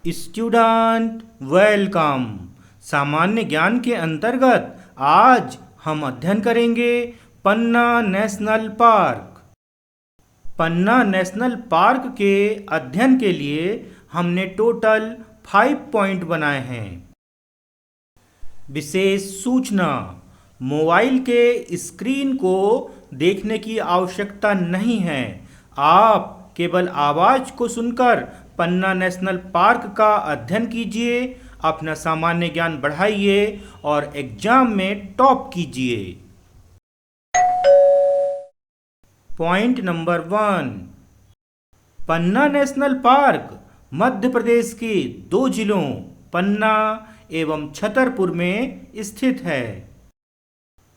Student welcome. सामान्य ज्ञान के अंतर्गत आज हम अध्ययन करेंगे पन्ना नेशनल पार्क। पन्ना नेशनल पार्क के अध्ययन के लिए हमने टोटल 5 पॉइंट बनाए हैं। विशेष सूचना: मोबाइल के स्क्रीन को देखने की आवश्यकता नहीं है। आप केवल आवाज़ को सुनकर पन्ना नेशनल पार्क का अध्ययन कीजिए, अपना सामान्य ज्ञान बढ़ाइए और एग्जाम में टॉप कीजिए। पॉइंट नंबर 1, पन्ना नेशनल पार्क मध्य प्रदेश के 2 जिलों पन्ना एवं छतरपुर में स्थित है।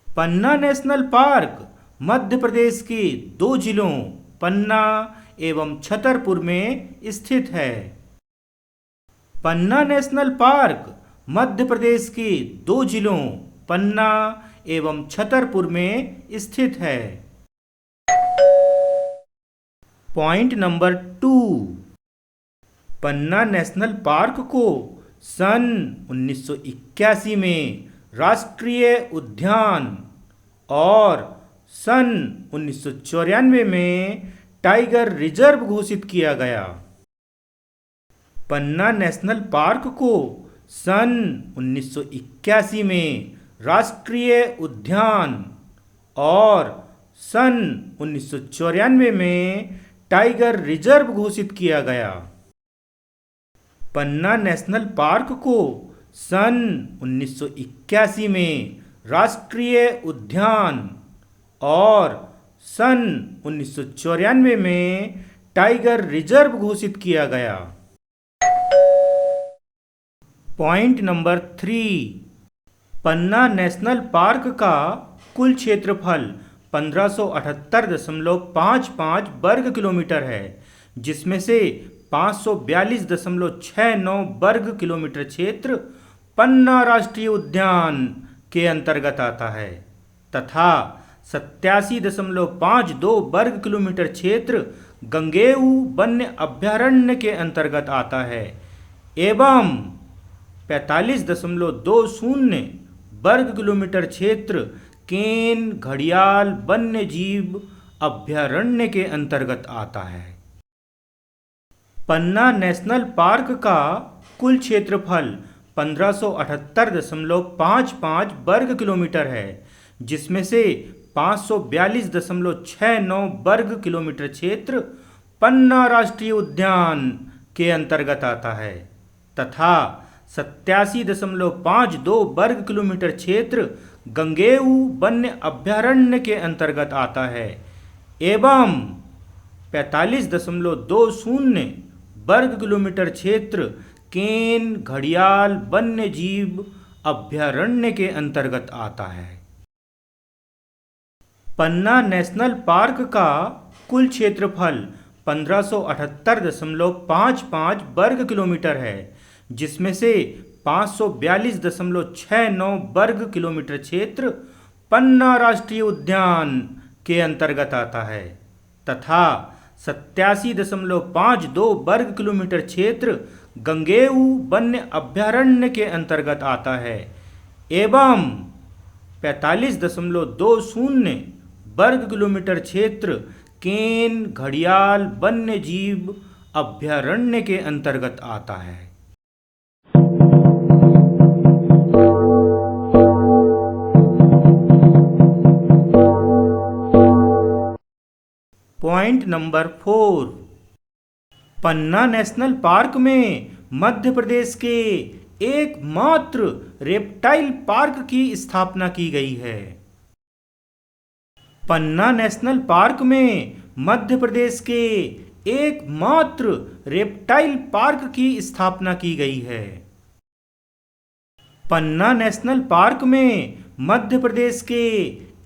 पन्ना नेशनल पार्क मध्य प्रदेश के 2 जिलों पन्ना एवं छतरपुर में स्थित है। पन्ना नेशनल पार्क मध्य प्रदेश के 2 जिलों पन्ना एवं छतरपुर में स्थित है। पॉइंट नंबर 2, पन्ना नेशनल पार्क को सन 1981 में राष्ट्रीय उद्यान और सन 1994 में टाइगर रिजर्व घोषित किया गया। पन्ना नेशनल पार्क को सन 1981 में राष्ट्रीय उद्यान और सन 1994 में टाइगर रिजर्व घोषित किया गया। पन्ना नेशनल पार्क को सन 1981 में राष्ट्रीय उद्यान और सन 1994 में टाइगर रिजर्व घोषित किया गया। पॉइंट नंबर 3, पन्ना नेशनल पार्क का कुल क्षेत्रफल 1578.55 वर्ग किलोमीटर है, जिसमें से 542.69 वर्ग किलोमीटर क्षेत्र पन्ना राष्ट्रीय उद्यान के अंतर्गत आता है तथा 87.52 वर्ग किलोमीटर क्षेत्र गंगेऊ वन्य अभयारण्य के अंतर्गत आता है एवं 45.20 वर्ग किलोमीटर क्षेत्र केन घड़ियाल वन्य जीव अभयारण्य के अंतर्गत आता है। पन्ना नेशनल पार्क का कुल क्षेत्रफल 1578.55 वर्ग किलोमीटर है, जिसमें से 542.69 वर्ग किलोमीटर क्षेत्र पन्ना राष्ट्रीय उद्यान के अंतर्गत आता है तथा 87.52 वर्ग किलोमीटर क्षेत्र गंगेऊ वन्य अभयारण्य के अंतर्गत आता है एवं 45.20 वर्ग किलोमीटर क्षेत्र केन घड़ियाल वन्य जीव अभयारण्य के अंतर्गत आता है। पन्ना नेशनल पार्क का कुल क्षेत्रफल 1578.55 वर्ग किलोमीटर है, जिसमें से 542.69 वर्ग किलोमीटर क्षेत्र पन्ना राष्ट्रीय उद्यान के अंतर्गत आता है तथा 87.52 वर्ग किलोमीटर क्षेत्र गंगेऊ वन्य अभयारण्य के अंतर्गत आता है एवं 45.20 वर्ग किलोमीटर क्षेत्र केन घड़ियाल वन्य जीव अभयारण्य के अंतर्गत आता है। पॉइंट नंबर 4, पन्ना नेशनल पार्क में मध्य प्रदेश के एकमात्र रेप्टाइल पार्क की स्थापना की गई है। पन्ना नेशनल पार्क में मध्य प्रदेश के एकमात्र रेप्टाइल पार्क की स्थापना की गई है। पन्ना नेशनल पार्क में मध्य प्रदेश के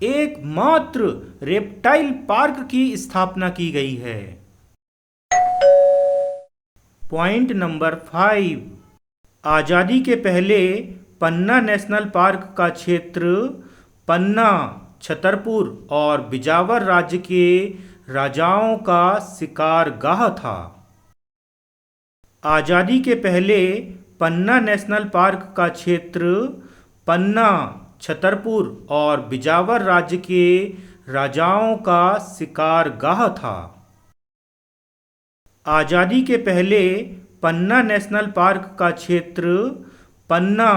एकमात्र रेप्टाइल पार्क की स्थापना की गई है। पॉइंट नंबर 5, आज़ादी के पहले पन्ना नेशनल पार्क का क्षेत्र पन्ना, छतरपुर और बिजावर राज्य के राजाओं का शिकारगाह था। आज़ादी के पहले पन्ना नेशनल पार्क का क्षेत्र पन्ना, छतरपुर और बिजावर राज्य के राजाओं का शिकारगाह था। आज़ादी के पहले पन्ना नेशनल पार्क का क्षेत्र पन्ना,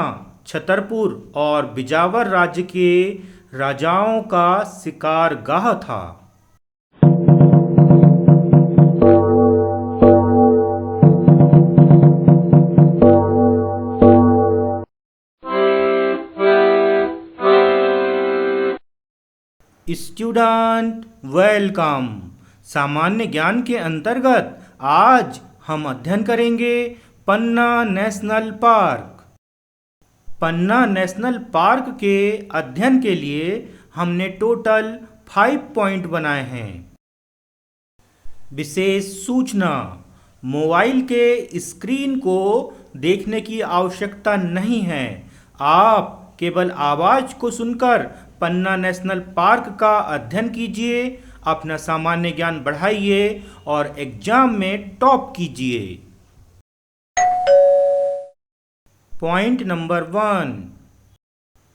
छतरपुर और बिजावर राज्य के राजाओं का शिकारगाह था। Student welcome. सामान्य ज्ञान के अंतर्गत आज हम अध्ययन करेंगे पन्ना नेशनल पार्क। पन्ना नेशनल पार्क के अध्ययन के लिए हमने टोटल 5 पॉइंट बनाए हैं। विशेष सूचना: मोबाइल के स्क्रीन को देखने की आवश्यकता नहीं है। आप केवल आवाज़ को सुनकर पन्ना नेशनल पार्क का अध्ययन कीजिए, अपना सामान्य ज्ञान बढ़ाइए और एग्जाम में टॉप कीजिए। पॉइंट नंबर 1,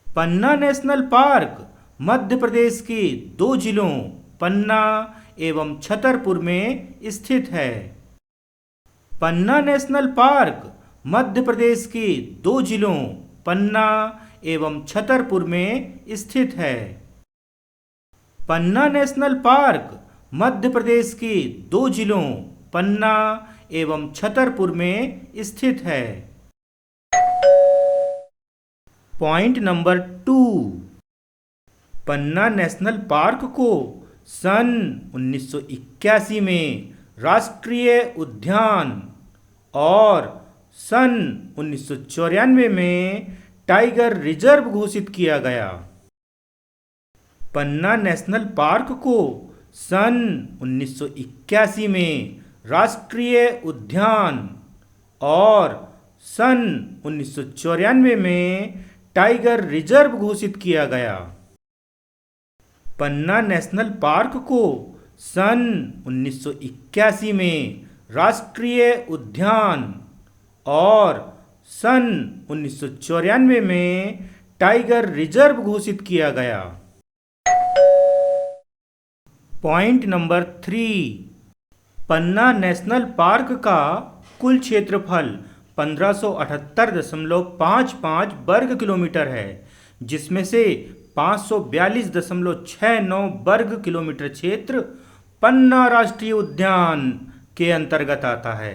पन्ना नेशनल पार्क मध्य प्रदेश के 2 जिलों पन्ना एवं छतरपुर में स्थित है। पन्ना नेशनल पार्क मध्य प्रदेश के 2 जिलों पन्ना एवं छतरपुर में स्थित है। पन्ना नेशनल पार्क मध्य प्रदेश के 2 जिलों पन्ना एवं छतरपुर में स्थित है। पॉइंट नंबर 2, पन्ना नेशनल पार्क को सन 1981 में राष्ट्रीय उद्यान और सन 1994 में टाइगर रिजर्व घोषित किया गया। पन्ना नेशनल पार्क को सन 1981 में राष्ट्रीय उद्यान और सन 1994 में टाइगर रिजर्व घोषित किया गया। पन्ना नेशनल पार्क को सन 1981 में राष्ट्रीय उद्यान और सन 1994 में टाइगर रिजर्व घोषित किया गया। पॉइंट नंबर 3, पन्ना नेशनल पार्क का कुल क्षेत्रफल 1578.55 वर्ग किलोमीटर है, जिसमें से 542.69 वर्ग किलोमीटर क्षेत्र पन्ना राष्ट्रीय उद्यान के अंतर्गत आता है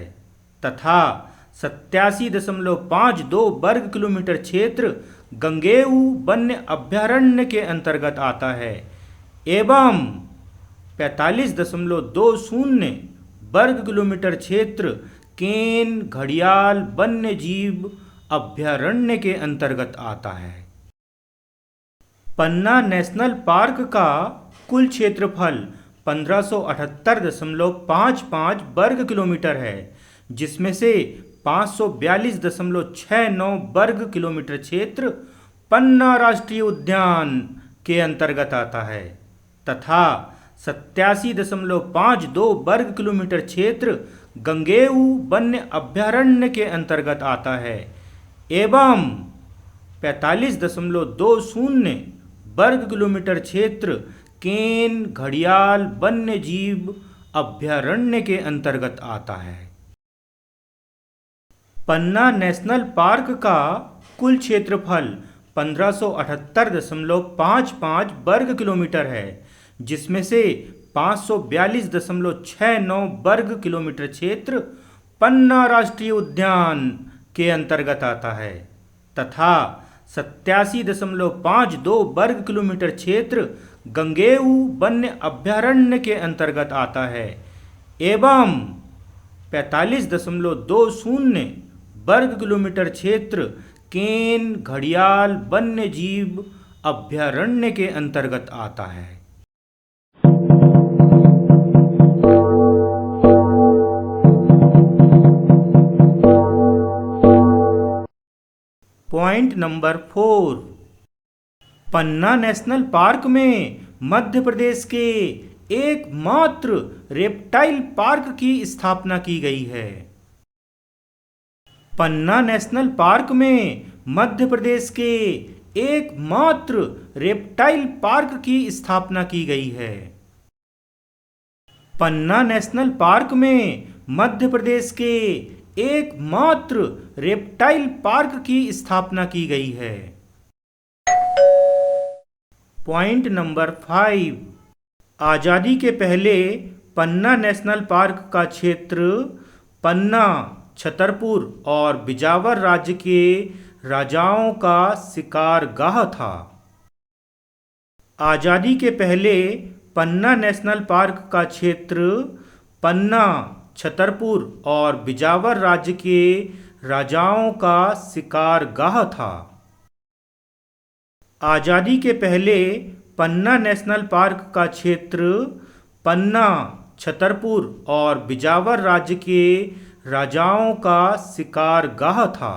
तथा 87.52 वर्ग किलोमीटर क्षेत्र गंगेऊ वन्य अभयारण्य के अंतर्गत आता है एवं 45.20 वर्ग किलोमीटर क्षेत्र केन घड़ियाल वन्य जीव अभयारण्य के अंतर्गत आता है। पन्ना नेशनल पार्क का कुल क्षेत्रफल 1578.55 वर्ग किलोमीटर है, जिसमें से 542.69 वर्ग किलोमीटर क्षेत्र पन्ना राष्ट्रीय उद्यान के अंतर्गत आता है तथा 87.52 वर्ग किलोमीटर क्षेत्र गंगेऊ वन्य अभयारण्य के अंतर्गत आता है एवं 45.20 वर्ग किलोमीटर क्षेत्र केन घड़ियाल वन्य जीव अभयारण्य के अंतर्गत आता है। पन्ना नेशनल पार्क का कुल क्षेत्रफल 1578.55 वर्ग किलोमीटर है, जिसमें से 542.69 वर्ग किलोमीटर क्षेत्र पन्ना राष्ट्रीय उद्यान के अंतर्गत आता है तथा 87.52 वर्ग किलोमीटर क्षेत्र गंगेऊ वन्य अभयारण्य के अंतर्गत आता है एवं 45.20 वर्ग किलोमीटर क्षेत्र केन घड़ियाल वन्य जीव अभयारण्य के अंतर्गत आता है। पॉइंट नंबर 4, पन्ना नेशनल पार्क में मध्य प्रदेश के एकमात्र रेप्टाइल पार्क की स्थापना की गई है। पन्ना नेशनल पार्क में मध्य प्रदेश के एकमात्र रेप्टाइल पार्क की स्थापना की गई है। पन्ना नेशनल पार्क में मध्य प्रदेश के एकमात्र रेप्टाइल पार्क की स्थापना की गई है। पॉइंट नंबर 5, आज़ादी के पहले पन्ना नेशनल पार्क का क्षेत्र पन्ना, छतरपुर और बिजावर राज्य के राजाओं का शिकारगाह था। आज़ादी के पहले पन्ना नेशनल पार्क का क्षेत्र पन्ना, छतरपुर और बिजावर राज्य के राजाओं का शिकारगाह था। आज़ादी के पहले पन्ना नेशनल पार्क का क्षेत्र पन्ना, छतरपुर और बिजावर राज्य के राजाओं का शिकारगाह था।